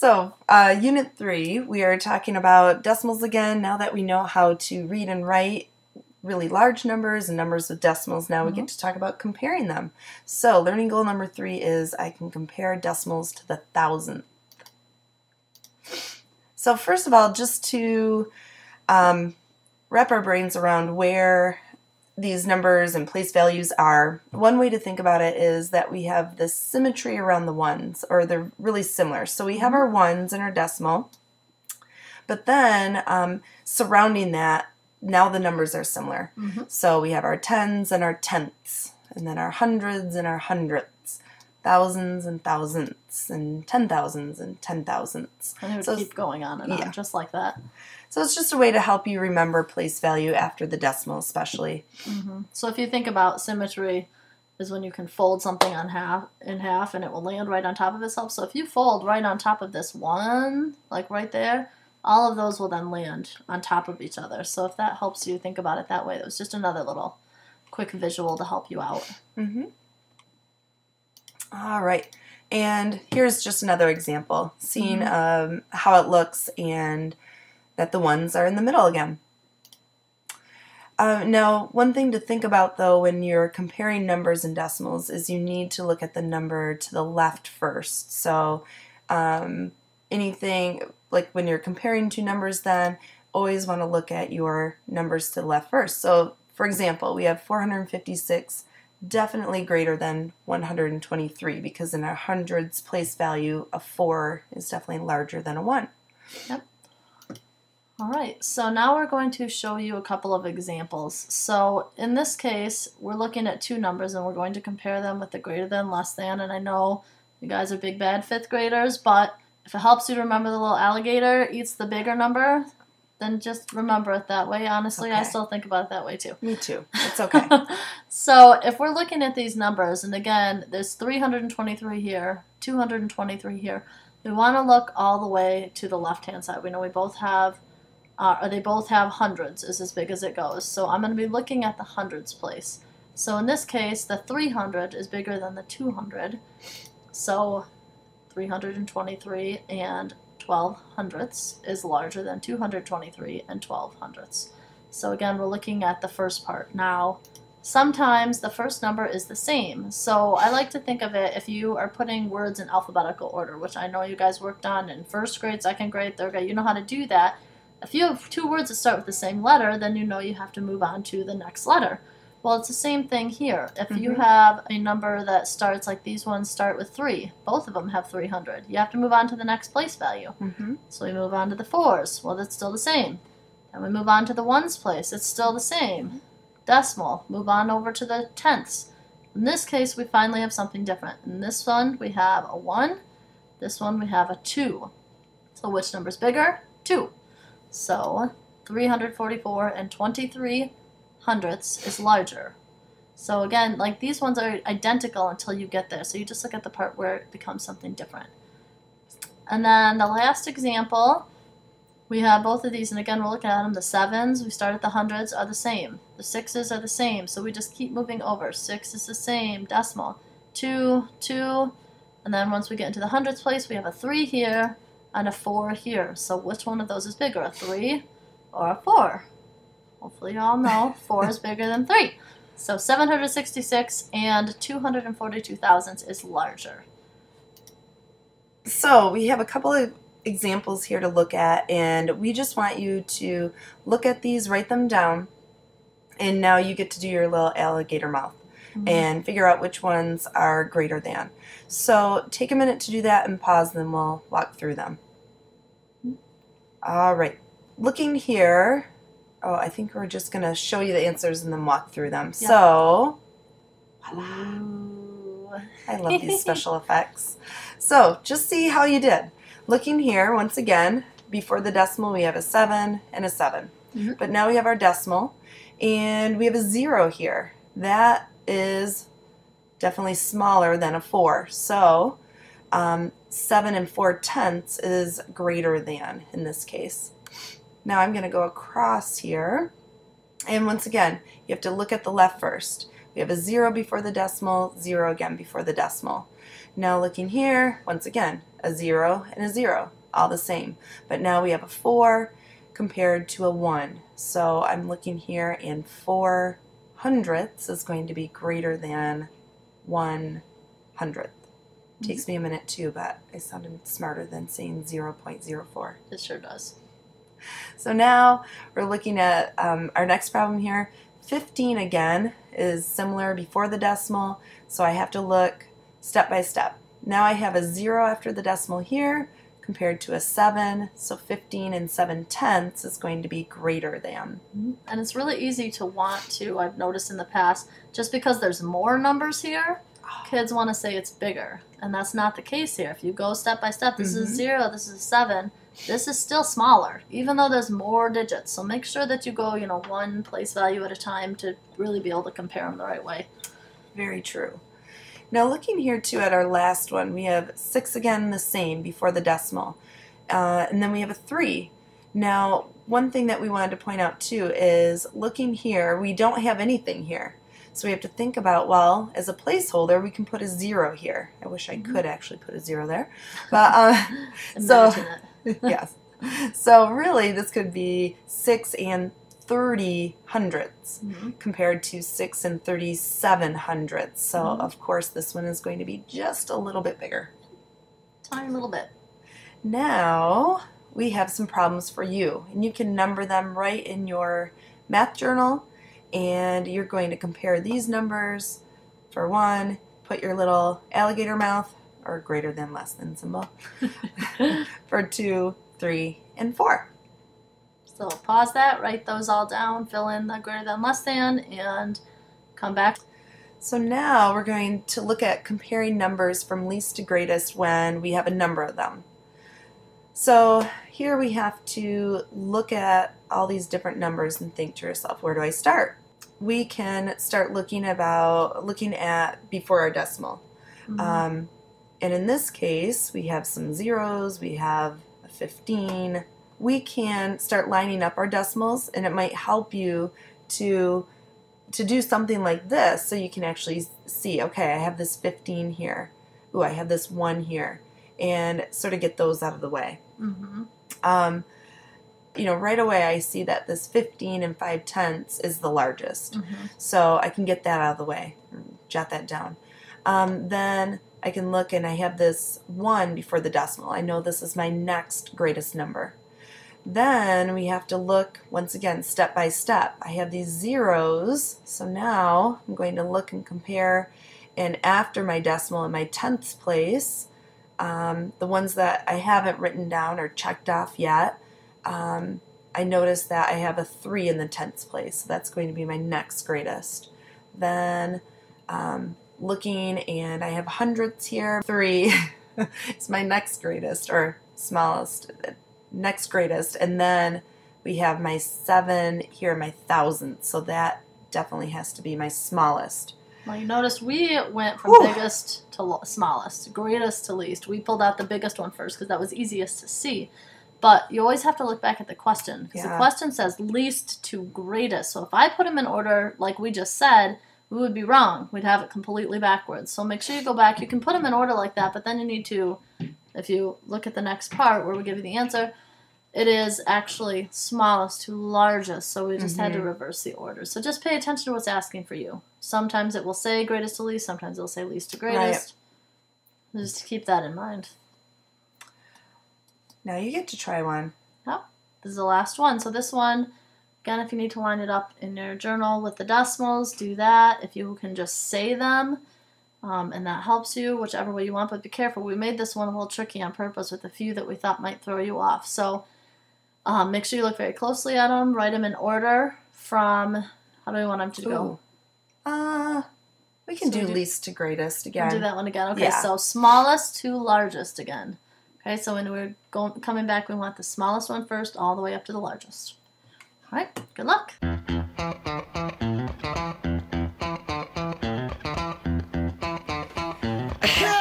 So, Unit 3, we are talking about decimals again. Now that we know how to read and write really large numbers and numbers with decimals, now we get to talk about comparing them. So, learning goal number 3 is I can compare decimals to the thousandth. So, first of all, just to wrap our brains around where these numbers and place values are, one way to think about it is that we have this symmetry around the ones, or they're really similar. So we have our ones in our decimal, but then surrounding that, now the numbers are similar. So we have our tens and our tenths, and then our hundreds and our hundredths, thousands and thousandths, and 10,000s and 10,000ths. And it would keep going on and on, just like that. So it's just a way to help you remember place value after the decimal especially. So if you think about symmetry is when you can fold something in half and it will land right on top of itself. So if you fold right on top of this one, like right there, all of those will then land on top of each other. So if that helps you think about it that way, that was just another little quick visual to help you out. All right, and here's just another example, seeing how it looks and that the ones are in the middle again. Now, one thing to think about though when you're comparing numbers and decimals is you need to look at the number to the left first. So anything, like when you're comparing two numbers, then always want to look at your numbers to the left first. So for example, we have 456 definitely greater than 123 because in our hundreds place value, a 4 is definitely larger than a 1. Yep. All right, so now we're going to show you a couple of examples. So in this case, we're looking at two numbers and we're going to compare them with the greater than, less than, and I know you guys are big bad 5th graders, but if it helps you to remember the little alligator eats the bigger number, then just remember it that way. Honestly, I still think about it that way too. Me too. It's okay. So if we're looking at these numbers, and again, there's 323 here, 223 here, we want to look all the way to the left-hand side. We know we both have or they both have hundreds is as big as it goes. So I'm going to be looking at the hundreds place. So in this case, the 300 is bigger than the 200. So 323 and 12 hundredths is larger than 223 and 12 hundredths. So again, we're looking at the first part. Now, sometimes the first number is the same. So I like to think of it if you are putting words in alphabetical order, which I know you guys worked on in 1st grade, 2nd grade, 3rd grade. You know how to do that. If you have two words that start with the same letter, then you know you have to move on to the next letter. Well, it's the same thing here. If you have a number that starts like these ones start with 3, both of them have 300. You have to move on to the next place value. So we move on to the 4s. Well, that's still the same. And we move on to the 1s place. It's still the same. Decimal. Move on over to the tenths. In this case, we finally have something different. In this one, we have a 1. This one, we have a 2. So which number's bigger? 2. So 344 and 23 hundredths is larger. So again, like these ones are identical until you get there. So you just look at the part where it becomes something different. And then the last example, we have both of these, and again, we're looking at them. The 7s, we start at the hundreds, are the same. The 6s are the same. So we just keep moving over. 6 is the same, decimal. 2, 2, and then once we get into the hundreds place, we have a 3 here and a 4 here. So which one of those is bigger, a 3 or a 4? Hopefully you all know 4 is bigger than 3. So 766 and 242 thousandths is larger. So we have a couple of examples here to look at, and we just want you to look at these, write them down, and now you get to do your little alligator mouth and figure out which ones are greater than. So take a minute to do that and pause, then we'll walk through them. All right, looking here, oh, I think we're just going to show you the answers and then walk through them. Yep. So, voila. I love these special effects. So just see how you did. Looking here, once again, before the decimal we have a 7 and a 7. But now we have our decimal, and we have a 0 here. That is definitely smaller than a 4. So 7 and 4 tenths is greater than in this case. Now I'm going to go across here, and once again, you have to look at the left first. We have a 0 before the decimal, 0 again before the decimal. Now looking here, once again, a 0 and a 0, all the same. But now we have a 4 compared to a 1. So I'm looking here, and 4 hundredths is going to be greater than 1 hundredth. Takes me a minute too, but I sounded smarter than saying 0.04. It sure does. So now we're looking at our next problem here. 15 again is similar before the decimal, so I have to look step by step. Now I have a 0 after the decimal here compared to a 7, so 15 and 7/10 is going to be greater than. And it's really easy to want to, I've noticed in the past, just because there's more numbers here, kids want to say it's bigger. And that's not the case here. If you go step by step, this is 0, this is 7, this is still smaller, even though there's more digits. So make sure that you go, one place value at a time to really be able to compare them the right way. Very true. Now looking here too at our last one, we have 6 again the same before the decimal. And then we have a 3. Now one thing that we wanted to point out too is looking here, we don't have anything here. So we have to think about, well, as a placeholder, we can put a 0 here. I wish I could actually put a 0 there. But so yes. So really this could be 6 and 30 hundredths compared to 6 and 37 hundredths. So of course this one is going to be just a little bit bigger. Tiny little bit. Now we have some problems for you, and you can number them right in your math journal, and you're going to compare these numbers. For 1, put your little alligator mouth or greater than less than symbol. For 2, 3, and 4. So pause that, write those all down, fill in the greater than, less than, and come back. So now we're going to look at comparing numbers from least to greatest when we have a number of them. So here we have to look at all these different numbers and think to yourself, where do I start? We can start looking at before our decimal. And in this case, we have some zeros, we have a 15. We can start lining up our decimals, and it might help you to do something like this, so you can actually see, okay, I have this 15 here. Ooh, I have this 1 here, and sort of get those out of the way. Right away I see that this 15 and 5/10 is the largest. So I can get that out of the way, jot that down. Then I can look, and I have this 1 before the decimal. I know this is my next greatest number. Then we have to look, once again, step by step. I have these zeros, so now I'm going to look and compare, and after my decimal in my 10th place, the ones that I haven't written down or checked off yet, I notice that I have a 3 in the 10th place, so that's going to be my next greatest. Then looking, and I have hundredths here. 3 is my next greatest, or smallest, next greatest, and then we have my 7 here, my thousandth, so that definitely has to be my smallest. Well, you notice we went from biggest to smallest, greatest to least. We pulled out the biggest one first because that was easiest to see. But you always have to look back at the question, because the question says least to greatest. So if I put them in order like we just said, we would be wrong. We'd have it completely backwards. So make sure you go back. You can put them in order like that, but then you need to, if you look at the next part where we give you the answer, it is actually smallest to largest, so we just had to reverse the order. So just pay attention to what's asking for you. Sometimes it will say greatest to least, sometimes it'll say least to greatest. Right. Just keep that in mind. Now you get to try one. Yep, this is the last one. So this one, again, if you need to line it up in your journal with the decimals, do that. If you can just say them, and that helps you, whichever way you want, but be careful. We made this one a little tricky on purpose with a few that we thought might throw you off. So make sure you look very closely at them, write them in order from, how do we want them to go? We can do least to greatest again. Do that one again. Okay, so smallest to largest again. Okay, so when we're coming back, we want the smallest one first, all the way up to the largest. All right, good luck. Yeah.